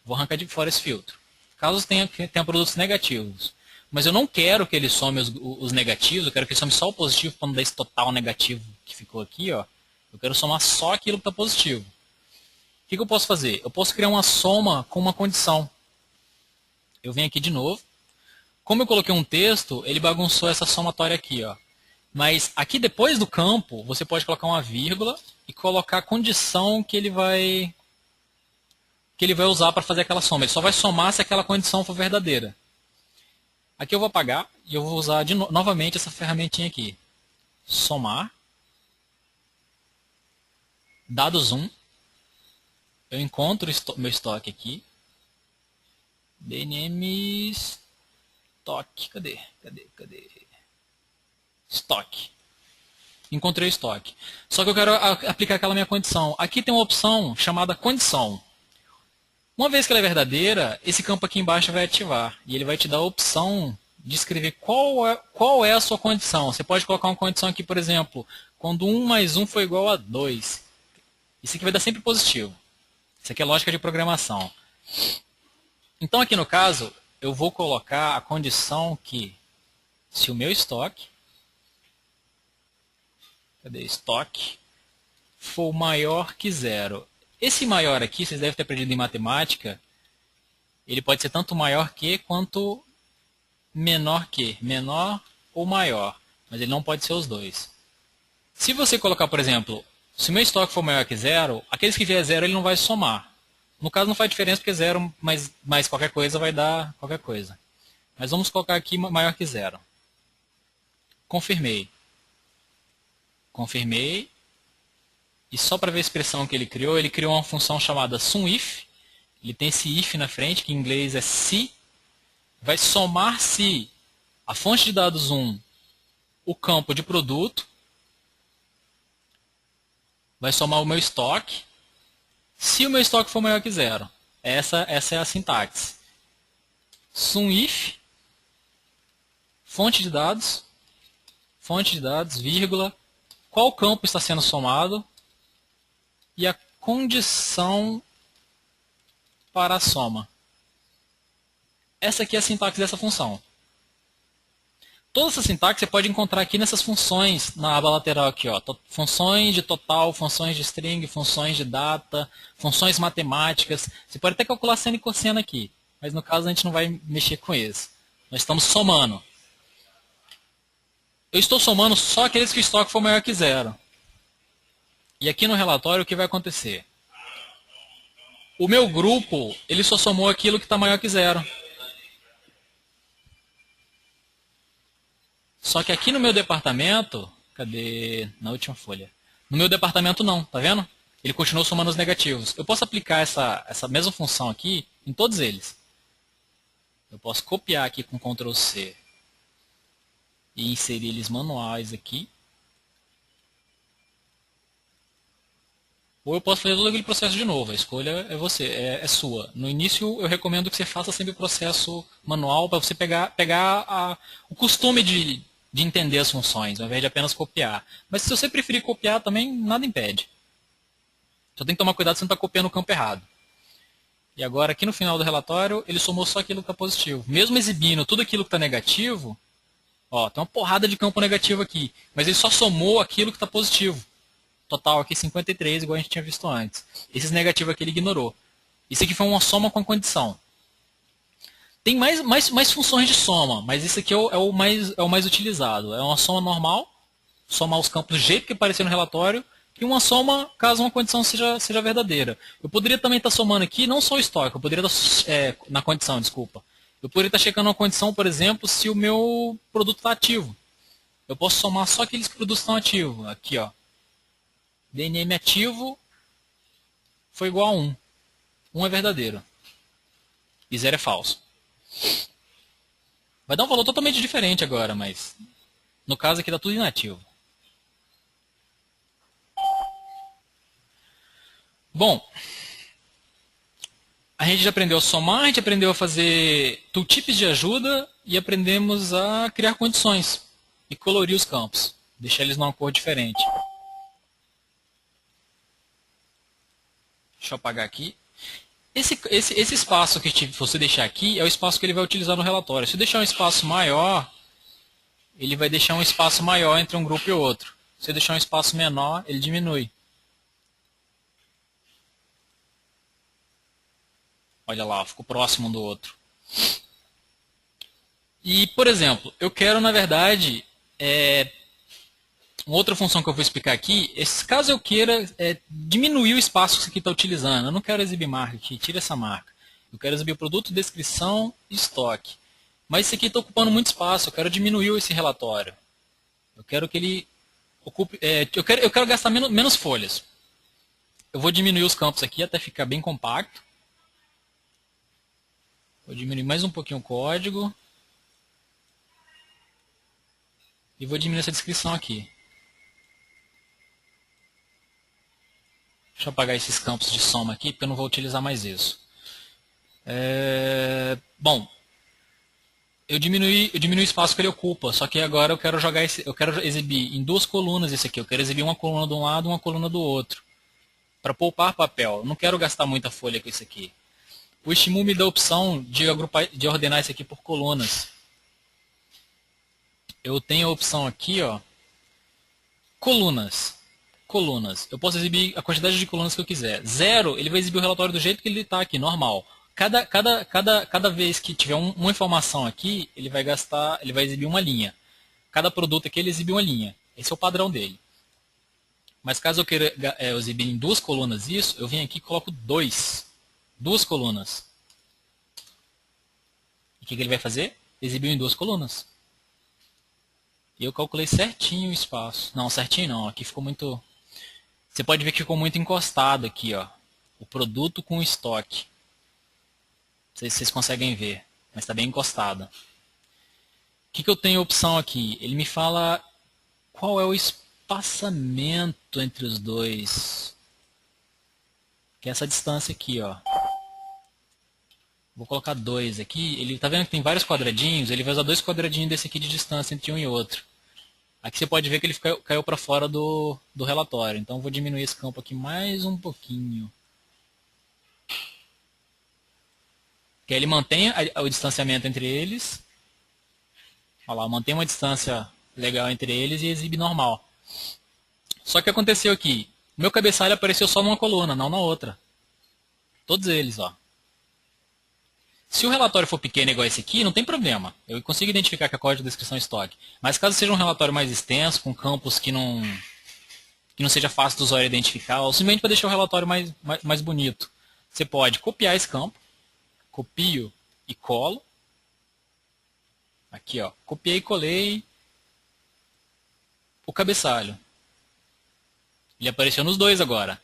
vou arrancar de fora esse filtro. Caso tenha produtos negativos, mas eu não quero que ele some os negativos, eu quero que ele some só o positivo para não dar esse total negativo que ficou aqui, ó. Eu quero somar só aquilo que está positivo. O que eu posso fazer? Eu posso criar uma soma com uma condição. Eu venho aqui de novo. Como eu coloquei um texto, ele bagunçou essa somatória aqui, ó. Mas aqui depois do campo, você pode colocar uma vírgula e colocar a condição que ele vai usar para fazer aquela soma. Ele só vai somar se aquela condição for verdadeira. Aqui eu vou apagar e eu vou usar novamente essa ferramentinha aqui. Somar. Dados 1. Eu encontro meu estoque aqui. DNM estoque. Cadê? Estoque. Encontrei o estoque. Só que eu quero aplicar aquela minha condição. Aqui tem uma opção chamada condição. Uma vez que ela é verdadeira, esse campo aqui embaixo vai ativar. E ele vai te dar a opção de escrever qual é a sua condição. Você pode colocar uma condição aqui, por exemplo, quando 1 mais 1 for igual a 2. Isso aqui vai dar sempre positivo. Isso aqui é lógica de programação. Então aqui no caso, eu vou colocar a condição que se o meu estoque, estoque, for maior que zero. Esse maior aqui, vocês devem ter aprendido em matemática, ele pode ser tanto maior que quanto menor que. Menor ou maior. Mas ele não pode ser os dois. Se você colocar, por exemplo, se o meu estoque for maior que zero, aqueles que vier zero ele não vai somar. No caso não faz diferença porque zero mais qualquer coisa vai dar qualquer coisa. Mas vamos colocar aqui maior que zero. Confirmei. Confirmei. E só para ver a expressão que ele criou uma função chamada SumIf. Ele tem esse if na frente, que em inglês é se. Vai somar se a fonte de dados 1, o campo de produto, vai somar o meu estoque, se o meu estoque for maior que zero. Essa é a sintaxe. SumIf, fonte de dados, vírgula, qual campo está sendo somado e a condição para a soma. Essa aqui é a sintaxe dessa função. Toda essa sintaxe você pode encontrar aqui nessas funções, na aba lateral aqui, ó. Funções de total, funções de string, funções de data, funções matemáticas. Você pode até calcular seno e cosseno aqui, mas no caso a gente não vai mexer com isso. Nós estamos somando. Eu estou somando só aqueles que o estoque for maior que zero. E aqui no relatório o que vai acontecer? O meu grupo, ele só somou aquilo que está maior que zero. Só que aqui no meu departamento, cadê? Na última folha. No meu departamento não, tá vendo? Ele continuou somando os negativos. Eu posso aplicar essa mesma função aqui em todos eles. Eu posso copiar aqui com Ctrl C e inserir eles manuais aqui. Ou eu posso fazer todo aquele processo de novo. A escolha é você, é sua. No início eu recomendo que você faça sempre o processo manual para você pegar o costume de entender as funções, ao invés de apenas copiar. Mas se você preferir copiar também, nada impede. Só tem que tomar cuidado se você não está copiando o campo errado. E agora aqui no final do relatório, ele somou só aquilo que está positivo. Mesmo exibindo tudo aquilo que está negativo, ó, tem uma porrada de campo negativo aqui. Mas ele só somou aquilo que está positivo. Total aqui 53, igual a gente tinha visto antes. Esses negativos aqui ele ignorou. Isso aqui foi uma soma com condição. Tem mais funções de soma, mas isso aqui é o mais utilizado. É uma soma normal, somar os campos do jeito que apareceu no relatório, e uma soma caso uma condição seja verdadeira. Eu poderia também estar somando aqui não só o estoque, eu poderia estar, na condição, desculpa. Eu poderia estar checando uma condição, por exemplo, se o meu produto está ativo. Eu posso somar só aqueles produtos que estão ativos. Aqui, ó. DNM ativo foi igual a 1. 1 é verdadeiro. E 0 é falso. Vai dar um valor totalmente diferente agora, mas no caso aqui está tudo inativo. Bom, a gente já aprendeu a somar, a gente aprendeu a fazer tooltips de ajuda e aprendemos a criar condições. e colorir os campos. Deixar eles numa cor diferente. Deixa eu apagar aqui. Esse espaço que você deixar aqui é o espaço que ele vai utilizar no relatório. Se eu deixar um espaço maior, ele vai deixar um espaço maior entre um grupo e outro. Se eu deixar um espaço menor, ele diminui. Olha lá, ficou próximo um do outro. E, por exemplo, eu quero, na verdade, uma outra função que eu vou explicar aqui, caso eu queira diminuir o espaço que isso aqui está utilizando, eu não quero exibir marca aqui, tira essa marca. Eu quero exibir produto, descrição e estoque. Mas isso aqui está ocupando muito espaço, eu quero diminuir esse relatório. Eu quero que ele ocupe. Eu quero gastar menos folhas. Eu vou diminuir os campos aqui até ficar bem compacto. Vou diminuir mais um pouquinho o código. E vou diminuir essa descrição aqui. Deixa eu apagar esses campos de soma aqui, porque eu não vou utilizar mais isso. Bom, eu diminui o espaço que ele ocupa, só que agora eu quero exibir em duas colunas esse aqui. Eu quero exibir uma coluna de um lado e uma coluna do outro. Para poupar papel. Eu não quero gastar muita folha com isso aqui. O Estimu me dá a opção de ordenar isso aqui por colunas. Eu tenho a opção aqui, ó, colunas. Colunas. Eu posso exibir a quantidade de colunas que eu quiser. 0, ele vai exibir o relatório do jeito que ele está aqui, normal. Cada vez que tiver uma informação aqui, ele vai exibir uma linha. Cada produto aqui ele exibe uma linha. Esse é o padrão dele. Mas caso eu queira exibir em duas colunas isso, eu venho aqui e coloco duas colunas. E o que ele vai fazer? Exibiu em duas colunas. E eu calculei certinho o espaço. Não, certinho não. Aqui ficou muito... Você pode ver que ficou muito encostado aqui, ó. O produto com o estoque. Não sei se vocês conseguem ver, mas está bem encostado. O que eu tenho opção aqui? Ele me fala qual é o espaçamento entre os dois. Que é essa distância aqui, ó. Vou colocar 2 aqui. Ele tá vendo que tem vários quadradinhos? Ele vai usar 2 quadradinhos desse aqui de distância entre um e outro. Aqui você pode ver que ele caiu para fora do relatório. Então vou diminuir esse campo aqui mais um pouquinho. Que aí ele mantém o distanciamento entre eles. Olha lá, mantém uma distância legal entre eles e exibe normal. Só que aconteceu aqui. O meu cabeçalho apareceu só numa coluna, não na outra. Todos eles, ó. Se o relatório for pequeno igual esse aqui, não tem problema. Eu consigo identificar que é código de descrição estoque. Mas caso seja um relatório mais extenso, com campos que não seja fácil do usuário identificar, ou simplesmente para deixar o relatório mais bonito, você pode copiar esse campo, copio e colo. Aqui, ó, copiei e colei o cabeçalho. Ele apareceu nos dois agora.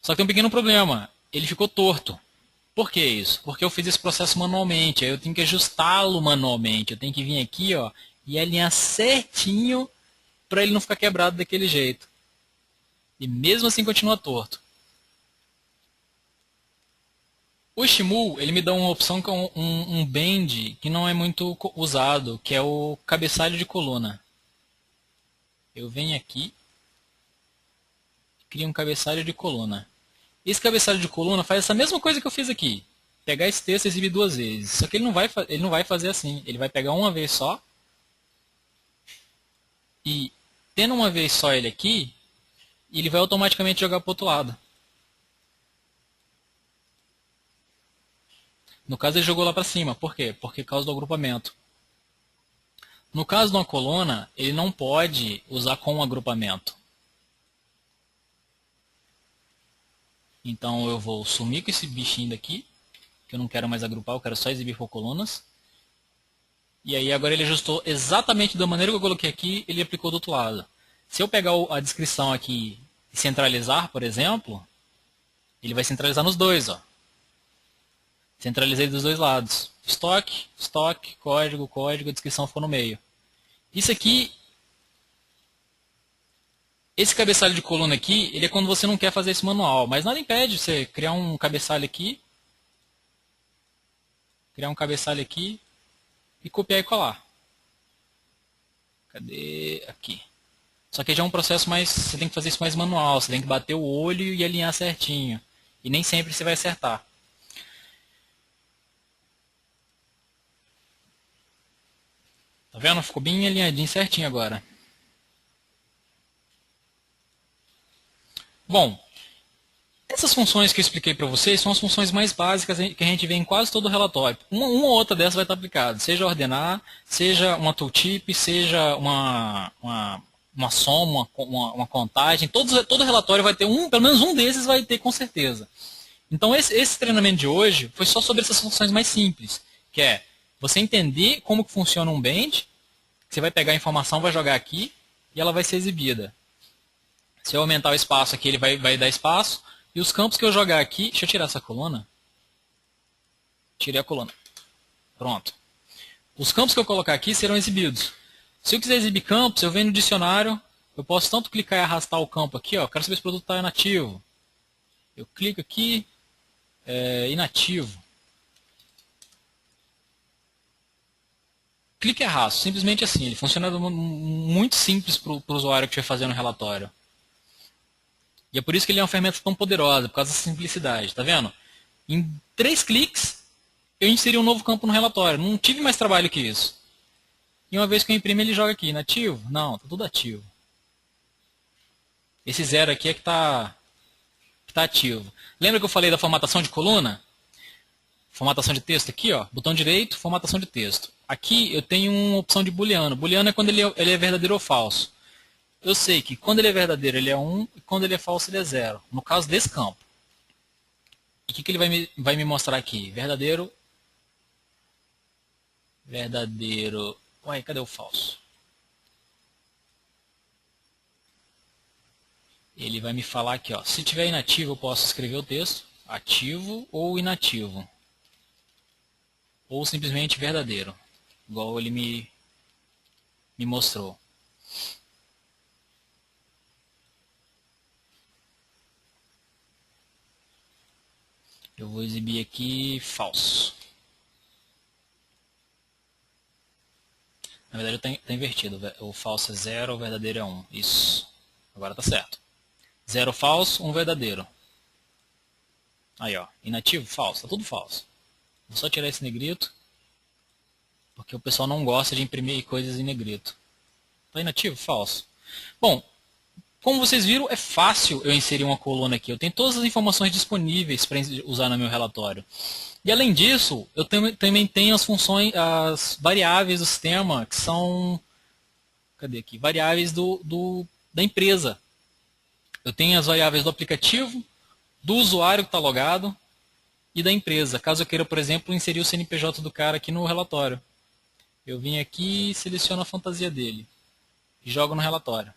Só que tem um pequeno problema. Ele ficou torto. Por que isso? Porque eu fiz esse processo manualmente. Aí eu tenho que ajustá-lo manualmente. Eu tenho que vir aqui, ó, e alinhar certinho para ele não ficar quebrado daquele jeito. E mesmo assim continua torto. O Estimu, ele me dá uma opção com um bend que não é muito usado, que é o cabeçalho de coluna. Eu venho aqui, crio um cabeçalho de coluna. Esse cabeçalho de coluna faz essa mesma coisa que eu fiz aqui. Pegar esse texto e exibir duas vezes. Só que ele não vai fazer assim. Ele vai pegar uma vez só. E tendo uma vez só ele aqui, ele vai automaticamente jogar para o outro lado. No caso ele jogou lá para cima. Por quê? Porque causa do agrupamento. No caso de uma coluna, ele não pode usar com um agrupamento. Então eu vou sumir com esse bichinho daqui, que eu não quero mais agrupar, eu quero só exibir por colunas. E aí agora ele ajustou exatamente da maneira que eu coloquei aqui, ele aplicou do outro lado. Se eu pegar a descrição aqui e centralizar, por exemplo, ele vai centralizar nos dois, ó. Centralizei dos dois lados. Estoque, estoque, código, código, a descrição ficou no meio. Isso aqui, esse cabeçalho de coluna aqui, ele é quando você não quer fazer esse manual. Mas nada impede você criar um cabeçalho aqui e copiar e colar. Cadê? Aqui. Só que já é um processo mais, você tem que fazer isso mais manual, você tem que bater o olho e alinhar certinho. E nem sempre você vai acertar. Tá vendo? Ficou bem alinhadinho certinho agora. Bom, essas funções que eu expliquei para vocês são as funções mais básicas que a gente vê em quase todo o relatório. Uma ou outra dessas vai estar aplicada, seja ordenar, seja uma tooltip, seja uma soma, uma contagem. Todo relatório vai ter pelo menos um desses vai ter com certeza. Então esse treinamento de hoje foi só sobre essas funções mais simples, que é você entender como que funciona um band, você vai pegar a informação, vai jogar aqui e ela vai ser exibida. Se eu aumentar o espaço aqui, ele vai dar espaço. E os campos que eu jogar aqui... Deixa eu tirar essa coluna. Tirei a coluna. Pronto. Os campos que eu colocar aqui serão exibidos. Se eu quiser exibir campos, eu venho no dicionário. Eu posso tanto clicar e arrastar o campo aqui. Ó, quero saber se o produto está inativo. Eu clico aqui. Inativo. Clique e arrasto. Simplesmente assim. Ele funciona muito simples para o usuário que estiver fazendo o relatório. E é por isso que ele é uma ferramenta tão poderosa, por causa da simplicidade, tá vendo? Em 3 cliques, eu inseri um novo campo no relatório. Não tive mais trabalho que isso. E uma vez que eu imprimo, ele joga aqui, inativo? Não, tá tudo ativo. Esse 0 aqui é que tá ativo. Lembra que eu falei da formatação de coluna? Formatação de texto aqui, ó, botão direito, formatação de texto. Aqui eu tenho uma opção de booleano. Booleano é quando ele é verdadeiro ou falso. Eu sei que quando ele é verdadeiro ele é 1 e quando ele é falso ele é 0. No caso desse campo. E o que ele vai me mostrar aqui? Verdadeiro. Verdadeiro. Ué, cadê o falso? Ele vai me falar aqui, ó. Se tiver inativo eu posso escrever o texto. Ativo ou inativo. Ou simplesmente verdadeiro. Igual ele me mostrou. Eu vou exibir aqui falso. Na verdade está invertido. O falso é 0, o verdadeiro é 1. Isso. Agora está certo. 0 falso, 1 verdadeiro. Aí, ó. Inativo, falso. Está tudo falso. Vou só tirar esse negrito. Porque o pessoal não gosta de imprimir coisas em negrito. Está inativo? Falso. Bom, como vocês viram, é fácil eu inserir uma coluna aqui. Eu tenho todas as informações disponíveis para usar no meu relatório. E além disso, eu também tenho as funções, as variáveis do sistema, que são, cadê aqui? Variáveis da empresa. Eu tenho as variáveis do aplicativo, do usuário que está logado e da empresa. Caso eu queira, por exemplo, inserir o CNPJ do cara aqui no relatório. Eu vim aqui e seleciono a fantasia dele. E jogo no relatório.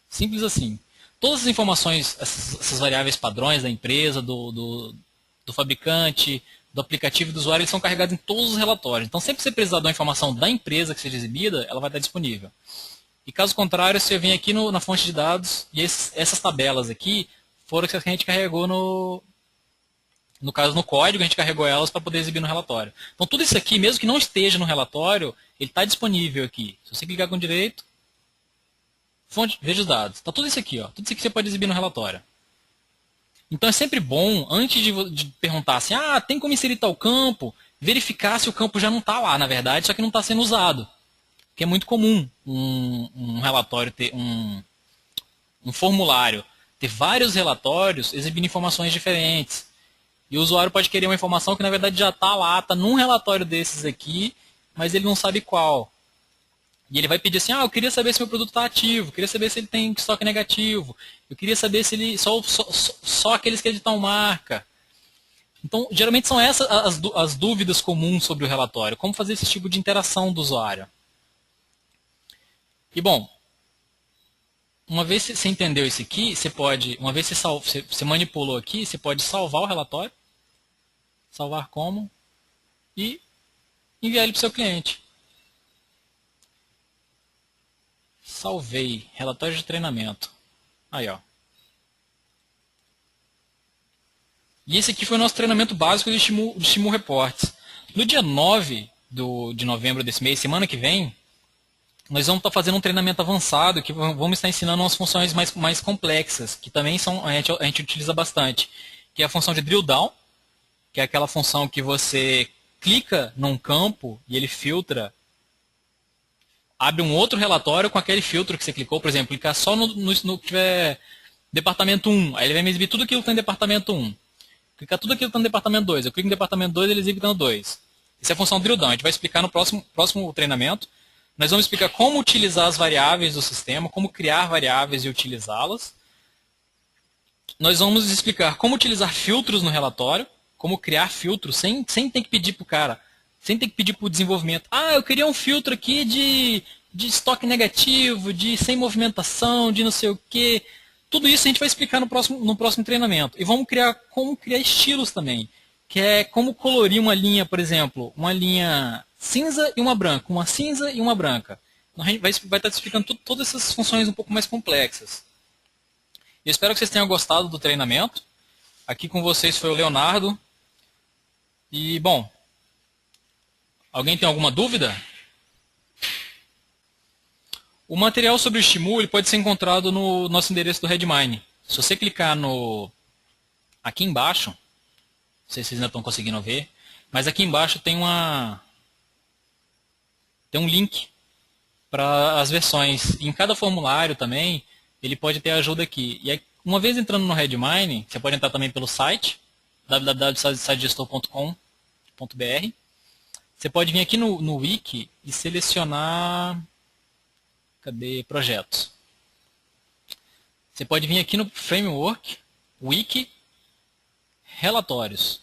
Simples assim. Todas as informações, essas variáveis padrões da empresa, do fabricante, do aplicativo e do usuário, eles são carregados em todos os relatórios. Então, sempre que você precisar de uma informação da empresa que seja exibida, ela vai estar disponível. E caso contrário, você vem aqui na fonte de dados e essas tabelas aqui foram que a gente carregou no caso no código, a gente carregou elas para poder exibir no relatório. Então, tudo isso aqui, mesmo que não esteja no relatório, ele está disponível aqui. Se você clicar com direito, fonte, veja os dados. Está tudo isso aqui, ó. Tudo isso aqui você pode exibir no relatório. Então é sempre bom, antes de perguntar assim, tem como inserir tal campo, verificar se o campo já não está lá, na verdade, só que não está sendo usado. Porque é muito comum um relatório ter um formulário, ter vários relatórios exibindo informações diferentes. E o usuário pode querer uma informação que na verdade já está lá, está num relatório desses aqui, mas ele não sabe qual. E ele vai pedir assim, eu queria saber se meu produto está ativo, eu queria saber se ele tem estoque negativo, eu queria saber se ele só aqueles que editam marca. Então, geralmente são essas as dúvidas comuns sobre o relatório, como fazer esse tipo de interação do usuário. E bom, uma vez você entendeu isso aqui, você pode, uma vez você manipulou aqui, você pode salvar o relatório, salvar como, e enviar ele para o seu cliente. Salvei, relatório de treinamento. Aí, ó. E esse aqui foi o nosso treinamento básico do Stimu Reports. No dia 9 de novembro desse mês, semana que vem, nós vamos estar fazendo um treinamento avançado, que vamos estar ensinando umas funções mais complexas, que também a gente utiliza bastante, que é a função de drill down, que é aquela função que você clica num campo e ele filtra, abre um outro relatório com aquele filtro que você clicou, por exemplo, clicar só no que tiver departamento 1, aí ele vai me exibir tudo aquilo que tem no departamento 1. Clicar tudo aquilo que está no departamento 2, eu clico no departamento 2 ele exibe no 2. Essa é a função drill down, a gente vai explicar no próximo treinamento. Nós vamos explicar como utilizar as variáveis do sistema, como criar variáveis e utilizá-las. Nós vamos explicar como utilizar filtros no relatório, como criar filtros sem ter que pedir para o cara, sem ter que pedir para o desenvolvimento. Ah, eu queria um filtro aqui de estoque negativo, de sem movimentação, de não sei o quê. Tudo isso a gente vai explicar no próximo treinamento. E vamos criar como criar estilos também, que é como colorir uma linha, por exemplo, uma linha cinza e uma branca, uma cinza e uma branca. Então, a gente vai estar explicando todas essas funções um pouco mais complexas. Eu espero que vocês tenham gostado do treinamento. Aqui com vocês foi o Leonardo. E, bom, alguém tem alguma dúvida? O material sobre o Shimu ele pode ser encontrado no nosso endereço do Redmine. Se você clicar aqui embaixo, não sei se vocês ainda estão conseguindo ver, mas aqui embaixo tem um link para as versões. E em cada formulário também, ele pode ter ajuda aqui. E aí, uma vez entrando no Redmine, você pode entrar também pelo site, www.sitegestor.com.br. Você pode vir aqui no Wiki e selecionar... Cadê? Projetos. Você pode vir aqui no Framework, Wiki, Relatórios.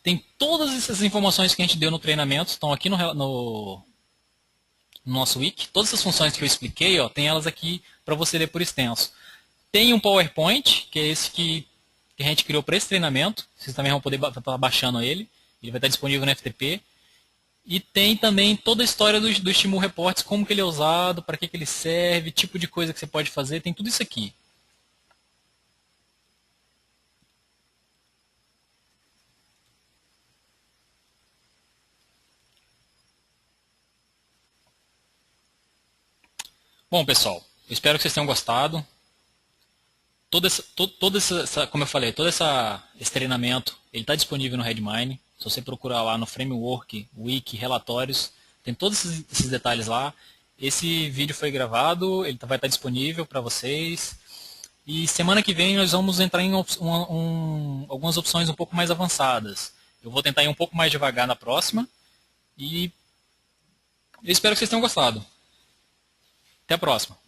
Tem todas essas informações que a gente deu no treinamento, estão aqui no nosso Wiki. Todas essas funções que eu expliquei, ó, tem elas aqui para você ler por extenso. Tem um PowerPoint, que é esse que a gente criou para esse treinamento. Vocês também vão poder estar baixando ele. Ele vai estar disponível no FTP. E tem também toda a história do Shimu Reports, como que ele é usado, para que ele serve, tipo de coisa que você pode fazer, tem tudo isso aqui. Bom, pessoal, eu espero que vocês tenham gostado. Como eu falei, esse treinamento ele está disponível no Redmine. Se você procurar lá no Framework, Wiki, Relatórios, tem todos esses detalhes lá. Esse vídeo foi gravado, ele vai estar disponível para vocês. E semana que vem nós vamos entrar em algumas opções um pouco mais avançadas. Eu vou tentar ir um pouco mais devagar na próxima. E eu espero que vocês tenham gostado. Até a próxima.